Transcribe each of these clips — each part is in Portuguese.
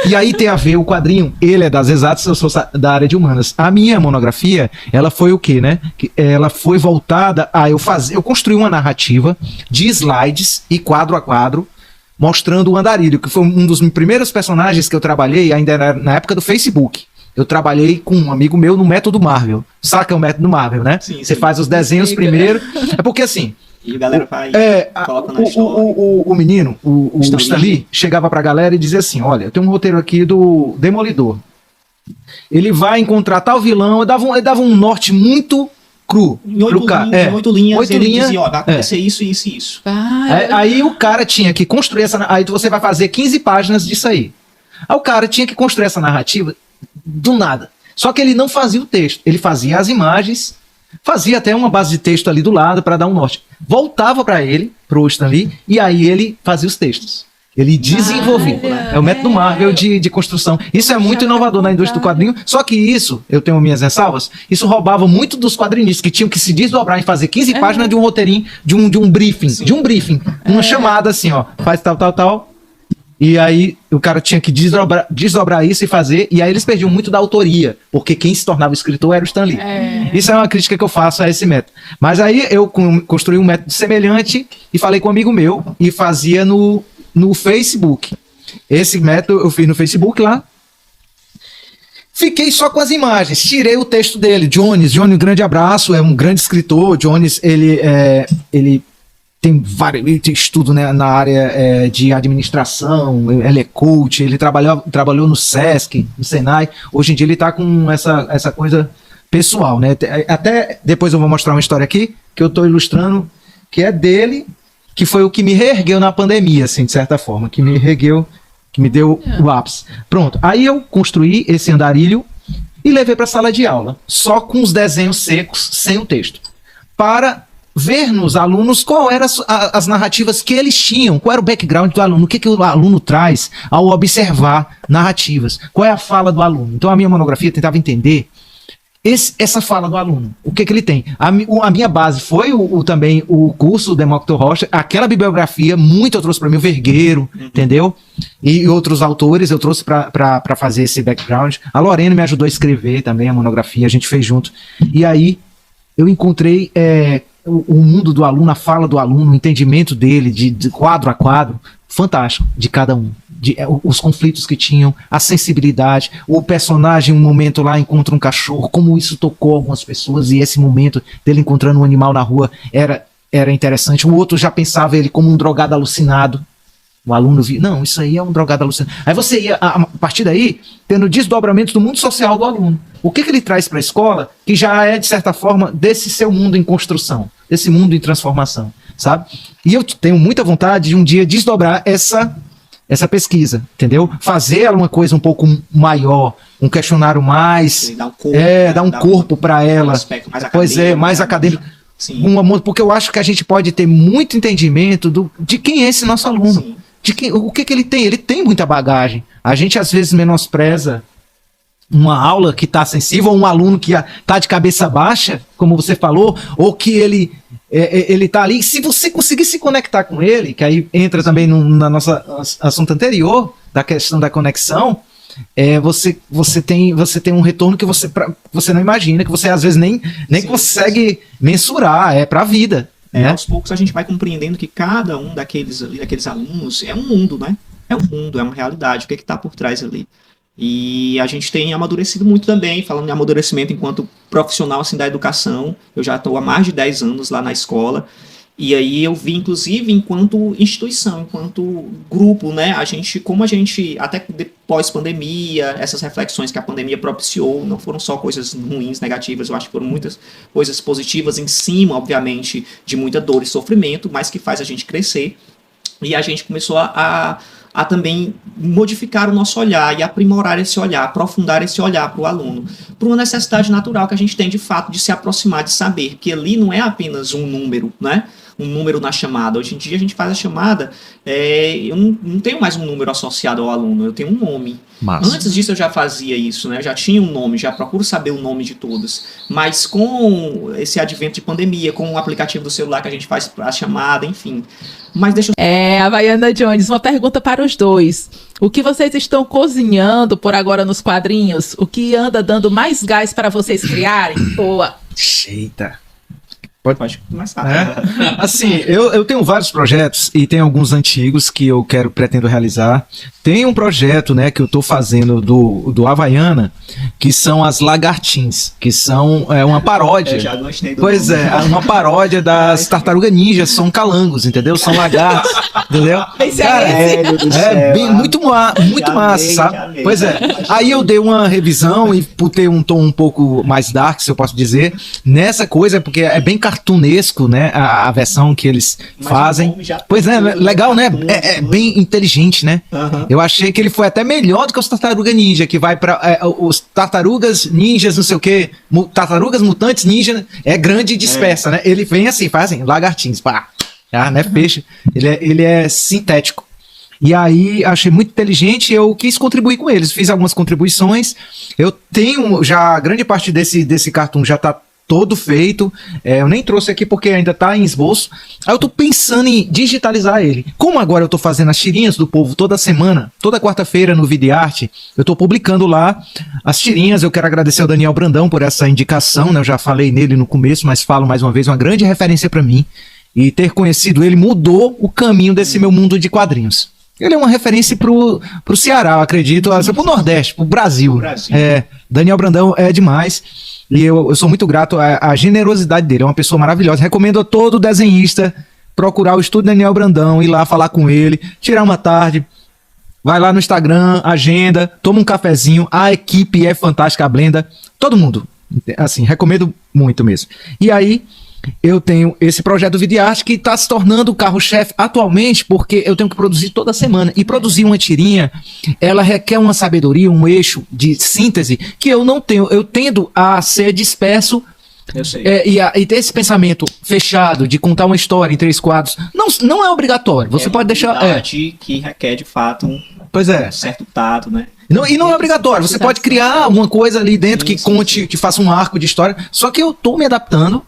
E aí tem a ver o quadrinho, ele é das exatas, eu sou da área de humanas. A minha monografia, ela foi o quê, né? Ela foi voltada a eu construí uma narrativa de slides e quadro a quadro, mostrando o Andarilho, que foi um dos primeiros personagens que eu trabalhei, ainda era na época do Facebook. Eu trabalhei com um amigo meu no método Marvel. Saca o método Marvel, né? Sim, você faz os desenhos primeiro. É porque assim... E a galera vai, coloca na história. O menino, o Stan Lee, chegava pra galera e dizia assim, olha, eu tenho um roteiro aqui do Demolidor. Ele vai encontrar tal vilão, ele dava um norte muito cru. Em 8 linhas, ele dizia, ó, vai acontecer isso, isso e isso. Aí o cara tinha que construir essa... Aí você vai fazer 15 páginas disso aí. Aí o cara tinha que construir essa narrativa do nada. Só que ele não fazia o texto, ele fazia as imagens, fazia até uma base de texto ali do lado para dar um norte. Voltava para ele, pro Stan Lee, e aí ele fazia os textos. Ele desenvolvia. É o método Marvel de construção. Isso é muito inovador na indústria do quadrinho. Só que isso, eu tenho minhas ressalvas, isso roubava muito dos quadrinistas que tinham que se desdobrar e fazer 15 páginas de um roteirinho, de um briefing. Sim. De um briefing. Uma chamada assim, ó. Faz tal. E aí o cara tinha que desdobrar isso e fazer, e aí eles perdiam muito da autoria, porque quem se tornava o escritor era o Stan Lee. Isso é uma crítica que eu faço a esse método. Mas aí eu construí um método semelhante e falei com um amigo meu e fazia no Facebook. Esse método eu fiz no Facebook lá. Fiquei só com as imagens, tirei o texto dele. Jones, um grande abraço, é um grande escritor. Jones, ele tem vários, ele tem estudo, né, na área de administração, ele é coach, ele trabalhou no Sesc, no Senai. Hoje em dia ele está com essa coisa pessoal, né? Até depois eu vou mostrar uma história aqui que eu estou ilustrando, que é dele, que foi o que me reergueu na pandemia, assim, de certa forma, que me reergueu, que me deu o ápice. Pronto, aí eu construí esse andarilho e levei para a sala de aula, só com os desenhos secos, sem o texto, para ver nos alunos qual eram as narrativas que eles tinham, qual era o background do aluno, o que o aluno traz ao observar narrativas, qual é a fala do aluno. Então a minha monografia tentava entender essa fala do aluno, o que ele tem. A minha base foi também o curso do Demócrito Rocha, aquela bibliografia, muito eu trouxe para mim, o Vergueiro, entendeu? E outros autores eu trouxe para fazer esse background. A Lorena me ajudou a escrever também a monografia, a gente fez junto. E aí eu encontrei o mundo do aluno, a fala do aluno, o entendimento dele, de quadro a quadro, fantástico, de cada um. Os conflitos que tinham, a sensibilidade, o personagem, um momento lá, encontra um cachorro, como isso tocou algumas pessoas, e esse momento dele encontrando um animal na rua era interessante. O outro já pensava ele como um drogado alucinado. O aluno via, não, isso aí é um drogado alucinado. Aí você ia, a partir daí, tendo desdobramento do mundo social do aluno. O que ele traz para a escola, que já é, de certa forma, desse seu mundo em construção, desse mundo em transformação, sabe? E eu tenho muita vontade de um dia desdobrar essa pesquisa, entendeu? Fazer ela uma coisa um pouco maior, um questionário mais... Dar um corpo para ela. Mais acadêmico. Sim. Porque eu acho que a gente pode ter muito entendimento de quem é esse nosso aluno. Sim. O que ele tem? Ele tem muita bagagem. A gente às vezes menospreza uma aula que está sensível, ou um aluno que está de cabeça baixa, como você falou, ou que ele está ali. Se você conseguir se conectar com ele, que aí entra também na nossa assunto anterior, da questão da conexão, você tem um retorno que você não imagina, que você às vezes nem consegue mensurar, é para a vida. Aos poucos a gente vai compreendendo que cada um daqueles alunos é um mundo, né? É um mundo, é uma realidade, o que está por trás ali. E a gente tem amadurecido muito também, falando de amadurecimento enquanto profissional assim, da educação. Eu já estou há mais de 10 anos lá na escola. E aí eu vi, inclusive, enquanto instituição, enquanto grupo, né? Como a gente, até pós-pandemia, essas reflexões que a pandemia propiciou, não foram só coisas ruins, negativas, eu acho que foram muitas coisas positivas em cima, obviamente, de muita dor e sofrimento, mas que faz a gente crescer. E a gente começou a também modificar o nosso olhar e aprimorar esse olhar, aprofundar esse olhar para o aluno, por uma necessidade natural que a gente tem, de fato, de se aproximar, de saber que ali não é apenas um número, né? um número na chamada. Hoje em dia a gente faz a chamada, eu não tenho mais um número associado ao aluno, eu tenho um nome. Massa. Antes disso eu já fazia isso, né? Eu já tinha um nome, já procuro saber o nome de todos. Mas com esse advento de pandemia, com o aplicativo do celular que a gente faz a chamada, enfim. Mas deixa eu... Havaiana Jones, uma pergunta para os dois. O que vocês estão cozinhando por agora nos quadrinhos? O que anda dando mais gás para vocês criarem? Boa. Eita. Pode começar. Assim, eu tenho vários projetos e tem alguns antigos que eu pretendo realizar. Tem um projeto, né, que eu tô fazendo do Havaiana, que são as Lagartins, que são uma paródia. Eu já gostei do Pois nome. uma paródia das Tartarugas Ninja, são calangos, entendeu? São lagartos, entendeu? Muito Já massa, amei, sabe? já amei. Pois é. Aí eu dei uma revisão e por ter um tom um pouco mais dark, se eu posso dizer, nessa coisa, porque é bem cartunesco, né? A versão que eles Mas fazem. o nome já Pois é, tem legal, né? tudo, É bem inteligente, né? Aham. Eu achei que ele foi até melhor do que os Tartarugas Ninja, que vai pra os Tartarugas Ninjas, não sei o quê, Tartarugas Mutantes Ninja, é grande e dispersa, né? Ele vem assim, fazem lagartins, pá. Né? Peixe. Ele é sintético. E aí, achei muito inteligente e eu quis contribuir com eles. Fiz algumas contribuições. Eu tenho já, grande parte desse cartoon já tá todo feito. Eu nem trouxe aqui porque ainda tá em esboço. Aí eu tô pensando em digitalizar ele. Como agora eu tô fazendo as tirinhas do povo toda semana, toda quarta-feira no Videarte, eu tô publicando lá as tirinhas. Eu quero agradecer ao Daniel Brandão por essa indicação, né? Eu já falei nele no começo, mas falo mais uma vez, uma grande referência para mim. E ter conhecido ele mudou o caminho desse meu mundo de quadrinhos. Ele é uma referência pro Ceará, eu acredito, pro Nordeste, pro Brasil. Daniel Brandão é demais. E eu sou muito grato à generosidade dele. É uma pessoa maravilhosa. Recomendo a todo desenhista procurar o Estúdio Daniel Brandão, ir lá falar com ele, tirar uma tarde. Vai lá no Instagram, agenda, toma um cafezinho. A equipe é fantástica, a Blenda. Todo mundo. Assim, recomendo muito mesmo. E aí, eu tenho esse projeto do Videarte que está se tornando o carro-chefe atualmente, porque eu tenho que produzir toda semana. E produzir uma tirinha, ela requer uma sabedoria, um eixo de síntese que eu não tenho. Eu tendo a ser disperso. Eu sei. E ter esse pensamento fechado de contar uma história em 3 quadros. Não é obrigatório. Você pode deixar. Que requer, de fato, um certo tato, né? Não é obrigatório. Você pode criar alguma coisa ali dentro que conte, que faça um arco de história. Só que eu tô me adaptando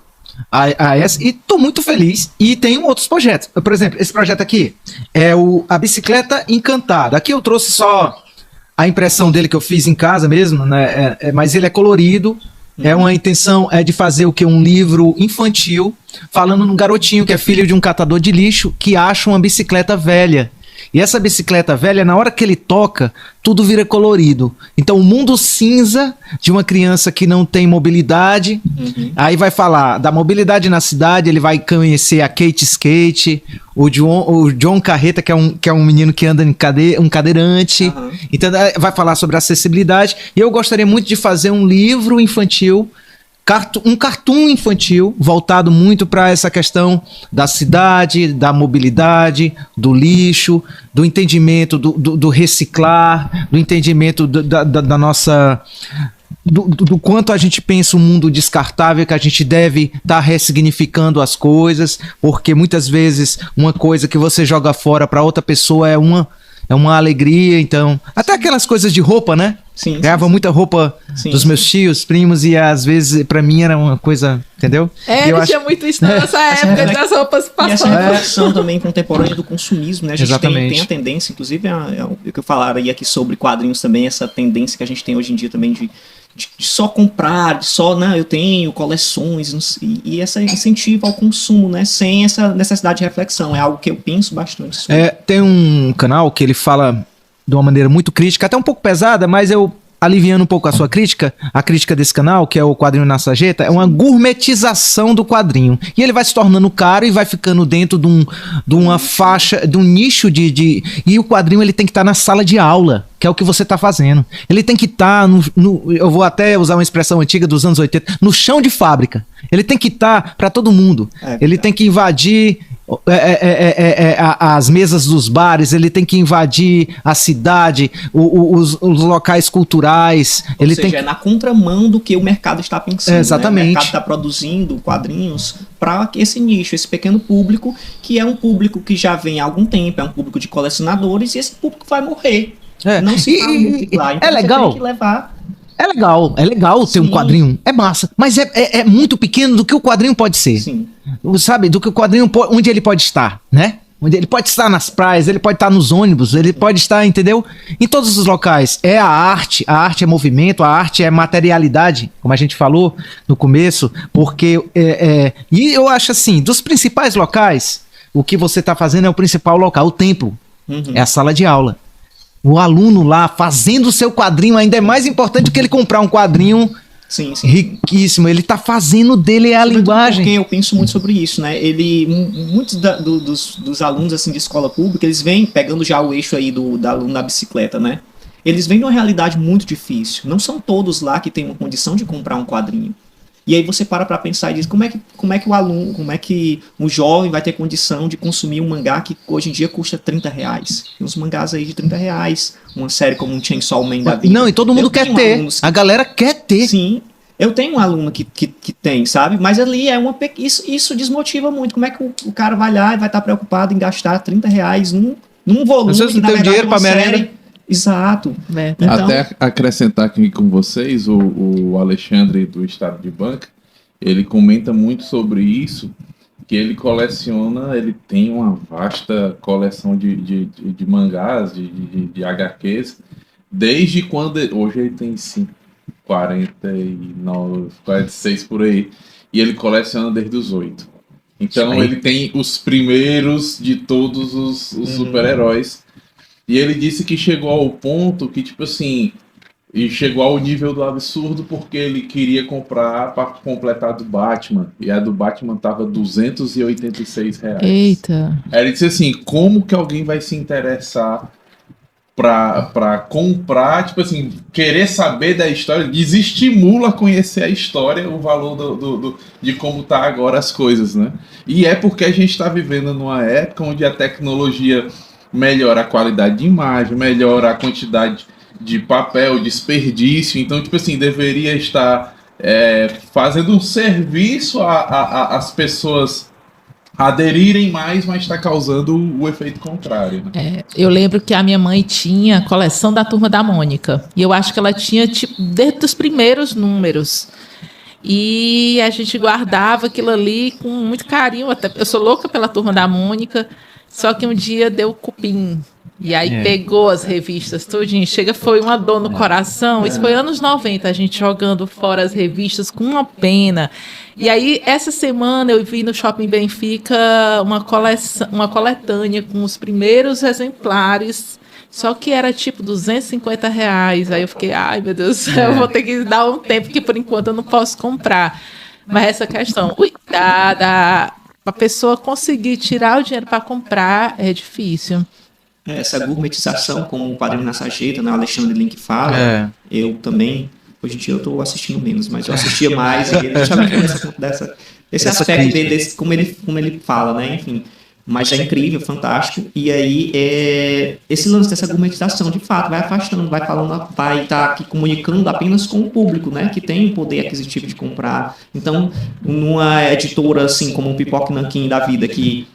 a essa e tô muito feliz. E tenho outros projetos. Por exemplo, esse projeto aqui é a Bicicleta Encantada. Aqui eu trouxe só a impressão dele que eu fiz em casa mesmo, né? Mas ele é colorido. Uma intenção de fazer o que? Um livro infantil, falando num garotinho que é filho de um catador de lixo que acha uma bicicleta velha. E essa bicicleta velha, na hora que ele toca, tudo vira colorido. Então o mundo cinza de uma criança que não tem mobilidade, aí vai falar da mobilidade na cidade, ele vai conhecer a Kate Skate, o John Carreta, que é um menino que anda um cadeirante. Então vai falar sobre acessibilidade. E eu gostaria muito de fazer um livro infantil, um cartoon infantil voltado muito para essa questão da cidade, da mobilidade, do lixo, do entendimento do reciclar, do entendimento da nossa... Do quanto a gente pensa um mundo descartável, que a gente deve estar ressignificando as coisas, porque muitas vezes uma coisa que você joga fora para outra pessoa é uma alegria. Então, até aquelas coisas de roupa, né? Sim. Ganhava muita roupa dos meus tios, primos, e às vezes pra mim era uma coisa, entendeu? Eu tinha muito isso nessa época das roupas passando. E essa passando. reflexão também contemporânea do consumismo, né? A gente tem a tendência, inclusive, o que eu falaria aqui sobre quadrinhos também, essa tendência que a gente tem hoje em dia também de só comprar, de só, né, eu tenho coleções, e essa incentivo ao consumo, né, sem essa necessidade de reflexão. É algo que eu penso bastante sobre. Tem um canal que ele fala de uma maneira muito crítica, até um pouco pesada, mas eu aliviando um pouco a sua crítica, a crítica desse canal, que é o Quadrinho na Sarjeta, é uma gourmetização do quadrinho. E ele vai se tornando caro e vai ficando dentro de uma faixa, de um nicho de... E o quadrinho ele tem que estar na sala de aula, que é o que você está fazendo. Ele tem que estar eu vou até usar uma expressão antiga dos anos 80, no chão de fábrica. Ele tem que estar para todo mundo. Ele tem que invadir as mesas dos bares, ele tem que invadir a cidade, os locais culturais. Ele Ou seja, é na contramão do que o mercado está pensando. Exatamente. Né? O mercado está produzindo quadrinhos para esse nicho, esse pequeno público, que é um público que já vem há algum tempo, é um público de colecionadores, e esse público vai morrer. Não se vai multiplicar. Então legal. Você tem que levar. É legal ter um quadrinho, é massa, mas é muito pequeno do que o quadrinho pode ser. Sim. Sabe, do que o quadrinho, onde ele pode estar, né? Onde ele pode estar nas praias, ele pode estar nos ônibus, ele pode estar, entendeu? Em todos os locais. É a arte é movimento, a arte é materialidade, como a gente falou no começo, porque, e eu acho assim, dos principais locais, o que você está fazendo é o principal local, o templo, é a sala de aula. O aluno lá fazendo o seu quadrinho ainda é mais importante do que ele comprar um quadrinho riquíssimo. Ele tá fazendo dele a linguagem. Porque eu penso muito sobre isso, né? Muitos dos alunos assim de escola pública, eles vêm pegando já o eixo aí do aluno da bicicleta, né? Eles vêm de uma realidade muito difícil. Não são todos lá que têm uma condição de comprar um quadrinho. E aí você para pensar e diz, como é que o aluno, como é que o jovem vai ter condição de consumir um mangá que hoje em dia custa R$30? Tem uns mangás aí de R$30, uma série como um Chainsaw Man da vida. Não, e todo mundo quer ter, a galera quer ter. Sim, eu tenho um aluno que tem, sabe? Mas ali isso desmotiva muito. Como é que o cara vai lá e vai estar preocupado em gastar R$30 num volume? Você não tem dinheiro para merenda. Exato. Então, até acrescentar aqui com vocês, o Alexandre do Estado de Banca, ele comenta muito sobre isso, que ele coleciona, ele tem uma vasta coleção de mangás, de HQs, desde quando, hoje ele tem 49, 46 por aí, e ele coleciona desde os 8. Então ele tem os primeiros de todos os super-heróis. E ele disse que chegou ao ponto que, tipo assim, e chegou ao nível do absurdo porque ele queria comprar para completar do Batman. E a do Batman tava R$286. Eita! Aí ele disse assim, como que alguém vai se interessar pra comprar, tipo assim, querer saber da história, desestimula a conhecer a história, o valor de como tá agora as coisas, né? E é porque a gente tá vivendo numa época onde a tecnologia melhora a qualidade de imagem, melhora a quantidade de papel, desperdício. Então, tipo assim, deveria estar fazendo um serviço às pessoas aderirem mais, mas está causando o efeito contrário. Né? Eu lembro que a minha mãe tinha a coleção da Turma da Mônica. E eu acho que ela tinha, tipo, desde os primeiros números. E a gente guardava aquilo ali com muito carinho. Até, eu sou louca pela Turma da Mônica. Só que um dia deu cupim. E aí pegou as revistas tudinho. Chega, foi uma dor no coração. Isso foi anos 90, a gente jogando fora as revistas com uma pena. E aí, essa semana, eu vi no Shopping Benfica uma coletânea com os primeiros exemplares. Só que era tipo R$250. Aí eu fiquei, ai meu Deus do céu, eu vou ter que dar um tempo que por enquanto eu não posso comprar. Mas essa questão, a pessoa conseguir tirar o dinheiro para comprar é difícil. Essa gourmetização, como o Quadrinho na Sarjeta, né, o Alexandre Link fala, eu também, hoje em dia eu estou assistindo menos, mas eu assistia mais, e justamente esse aspecto dele, como ele fala, né, enfim. Mas é incrível, fantástico. E aí, esse lance dessa gourmetização, de fato, vai afastando, vai falando, vai estar aqui comunicando apenas com o público, né? Que tem o poder aquisitivo de comprar. Então, numa editora, assim, como o Pipoca Nanquim da vida, que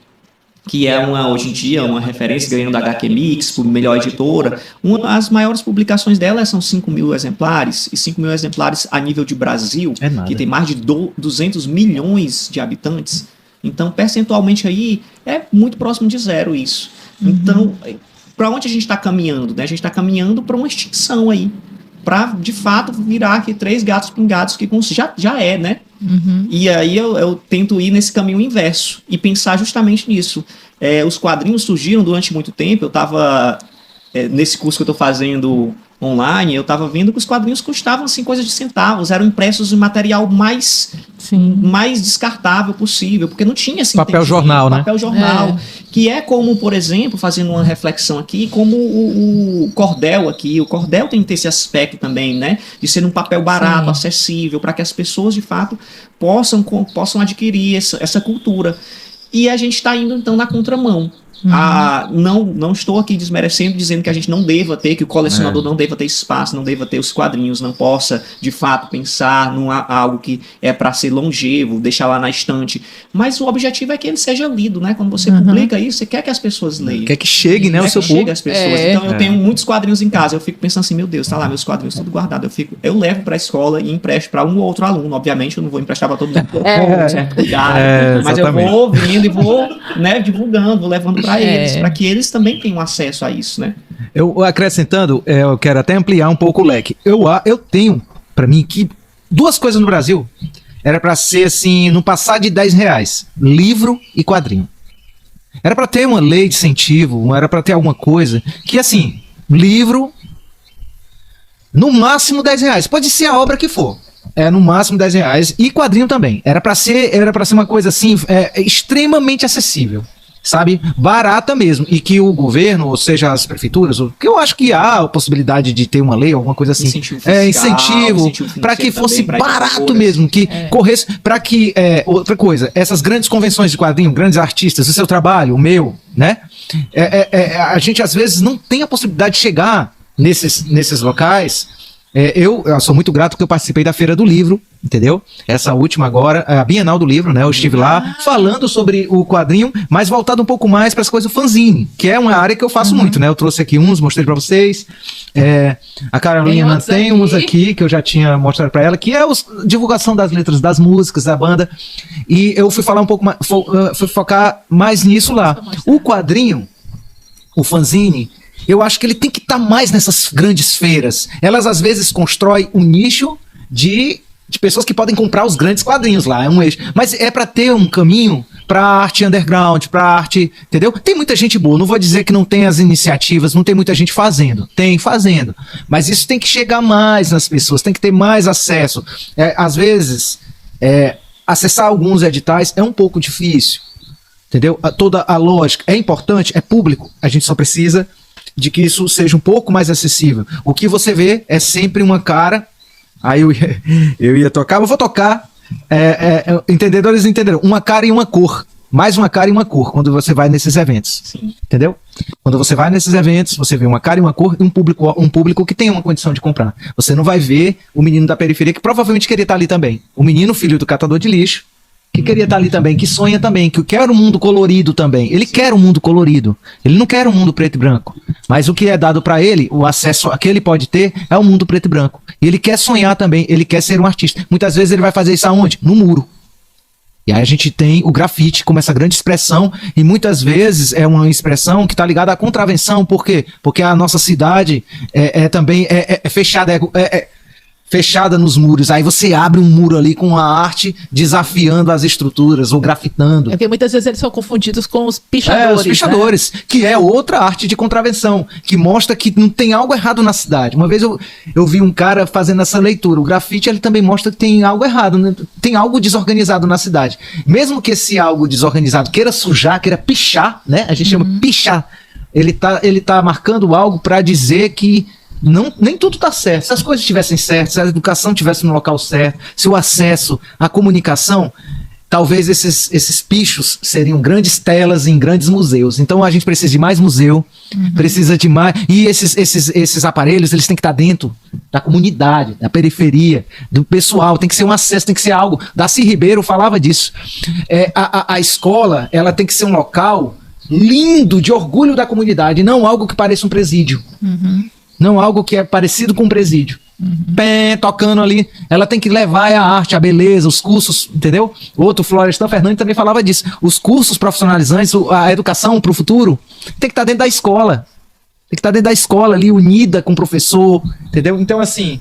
é hoje em dia uma referência, ganhando da HQ Mix, por melhor editora, as maiores publicações dela são 5.000 exemplares, e 5.000 exemplares a nível de Brasil, que tem mais de 200 milhões de habitantes. Então, percentualmente aí, é muito próximo de zero isso. Então, para onde a gente está caminhando? Né? A gente está caminhando para uma extinção aí. Para, de fato, virar aqui 3 gatos pingados, que já é, né? E aí eu tento ir nesse caminho inverso e pensar justamente nisso. Os quadrinhos surgiram durante muito tempo. Eu estava, nesse curso que eu estou fazendo online, eu estava vendo que os quadrinhos custavam assim, coisa de centavos, eram impressos em material mais descartável possível, porque não tinha esse papel jornal, né? Papel jornal, que é como, por exemplo, fazendo uma reflexão aqui, como o cordel aqui. O cordel tem que ter esse aspecto também, né? De ser um papel barato, acessível, para que as pessoas, de fato, possam adquirir essa cultura. E a gente está indo, então, na contramão. Não estou aqui desmerecendo, dizendo que a gente não deva ter, que o colecionador não deva ter espaço, não deva ter os quadrinhos, não possa, de fato, pensar num algo que é para ser longevo, deixar lá na estante. Mas o objetivo é que ele seja lido, né? Quando você publica isso, você quer que as pessoas leiam. Quer que chegue, né? Quer O seu que chegue público. às pessoas. Então, eu tenho muitos quadrinhos em casa. Eu fico pensando assim, meu Deus, tá lá meus quadrinhos tudo guardado. Eu levo para a escola e empresto para um ou outro aluno. Obviamente, eu não vou emprestar para todo mundo. Certo? Mas eu vou vindo e vou, né, divulgando, vou levando para eles, para que eles também tenham acesso a isso, né? Eu acrescentando, eu quero até ampliar um pouco o leque. Eu tenho, para mim, que 2 coisas no Brasil era para ser assim, não passar de R$10, livro e quadrinho. Era para ter uma lei de incentivo, era para ter alguma coisa que, assim, livro, no máximo R$10, pode ser a obra que for. No máximo R$10 e quadrinho também. Era para ser uma coisa assim, extremamente acessível, sabe? Barata mesmo. E que o governo, ou seja, as prefeituras, que eu acho que há a possibilidade de ter uma lei, alguma coisa assim. Incentivo para que fosse barato mesmo, que corresse, para que, outra coisa, essas grandes convenções de quadrinho, grandes artistas, o seu trabalho, o meu, né? A gente às vezes não tem a possibilidade de chegar nesses locais. Eu sou muito grato porque eu participei da Feira do Livro, entendeu? Essa última agora, a Bienal do Livro, né? Eu estive lá falando sobre o quadrinho, mas voltado um pouco mais para as coisas do fanzine, que é uma área que eu faço muito, né? Eu trouxe aqui uns, mostrei para vocês. A Carolina tem uns aqui que eu já tinha mostrado para ela, que é a divulgação das letras das músicas, da banda. E eu fui falar um pouco mais, fui focar mais nisso lá. O quadrinho, o fanzine, eu acho que ele tem que estar mais nessas grandes feiras. Elas, às vezes, constroem um nicho de pessoas que podem comprar os grandes quadrinhos lá. Mas é para ter um caminho para arte underground, para arte, entendeu? Tem muita gente boa. Não vou dizer que não tem as iniciativas, não tem muita gente fazendo. Tem, fazendo. Mas isso tem que chegar mais nas pessoas, tem que ter mais acesso. Às vezes, acessar alguns editais é um pouco difícil. Entendeu? Toda a lógica é importante, é público. A gente só precisa de que isso seja um pouco mais acessível. O que você vê é sempre uma cara. Aí eu ia tocar, eu vou tocar. Entendedores entenderam. Uma cara e uma cor. Mais uma cara e uma cor quando você vai nesses eventos. Sim. Entendeu? Quando você vai nesses eventos, você vê uma cara e uma cor e um público que tem uma condição de comprar. Você não vai ver o menino da periferia que provavelmente queria estar ali também. O menino, filho do catador de lixo, que queria estar ali também, que sonha também, que quer um mundo colorido também. Ele quer um mundo colorido. Ele não quer um mundo preto e branco. Mas o que é dado para ele, o acesso a que ele pode ter, é o mundo preto e branco. E ele quer sonhar também, ele quer ser um artista. Muitas vezes ele vai fazer isso aonde? No muro. E aí a gente tem o grafite como essa grande expressão, e muitas vezes é uma expressão que está ligada à contravenção. Por quê? Porque a nossa cidade também fechada, fechada nos muros. Aí você abre um muro ali com a arte desafiando as estruturas ou grafitando. Porque muitas vezes eles são confundidos com os pichadores. Os pichadores, né? Que é outra arte de contravenção, que mostra que não tem algo errado na cidade. Uma vez eu vi um cara fazendo essa leitura. O grafite, ele também mostra que tem algo errado, né? Tem algo desorganizado na cidade. Mesmo que esse algo desorganizado queira sujar, queira pichar, né? A gente chama pichar. Ele tá marcando algo para dizer que nem tudo está certo. Se as coisas estivessem certas, se a educação estivesse no local certo, se o acesso à comunicação, talvez esses pichos seriam grandes telas em grandes museus. Então a gente precisa de mais museu, precisa de mais. E esses aparelhos, eles têm que estar dentro da comunidade, da periferia, do pessoal. Tem que ser um acesso, tem que ser algo. Darcy Ribeiro falava disso. A escola, ela tem que ser um local lindo, de orgulho da comunidade, não algo que pareça um presídio. Não algo que é parecido com um presídio. Tocando ali. Ela tem que levar a arte, a beleza, os cursos, entendeu? Outro, Florestan Fernandes, também falava disso. Os cursos profissionalizantes, a educação para o futuro, tem que estar dentro da escola. Tem que estar dentro da escola ali, unida com o professor, entendeu? Então, assim,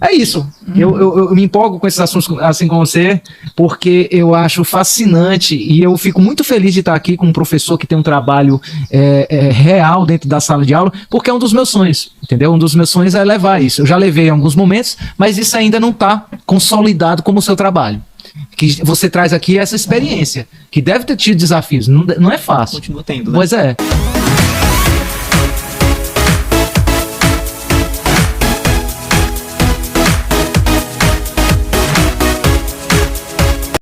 é isso. Eu me empolgo com esses assuntos, assim como você, porque eu acho fascinante e eu fico muito feliz de estar aqui com um professor que tem um trabalho real dentro da sala de aula, porque é um dos meus sonhos, entendeu? Um dos meus sonhos é levar isso. Eu já levei em alguns momentos, mas isso ainda não está consolidado como o seu trabalho. Que você traz aqui essa experiência, que deve ter tido desafios, não é fácil. Continua tendo, né? Pois é.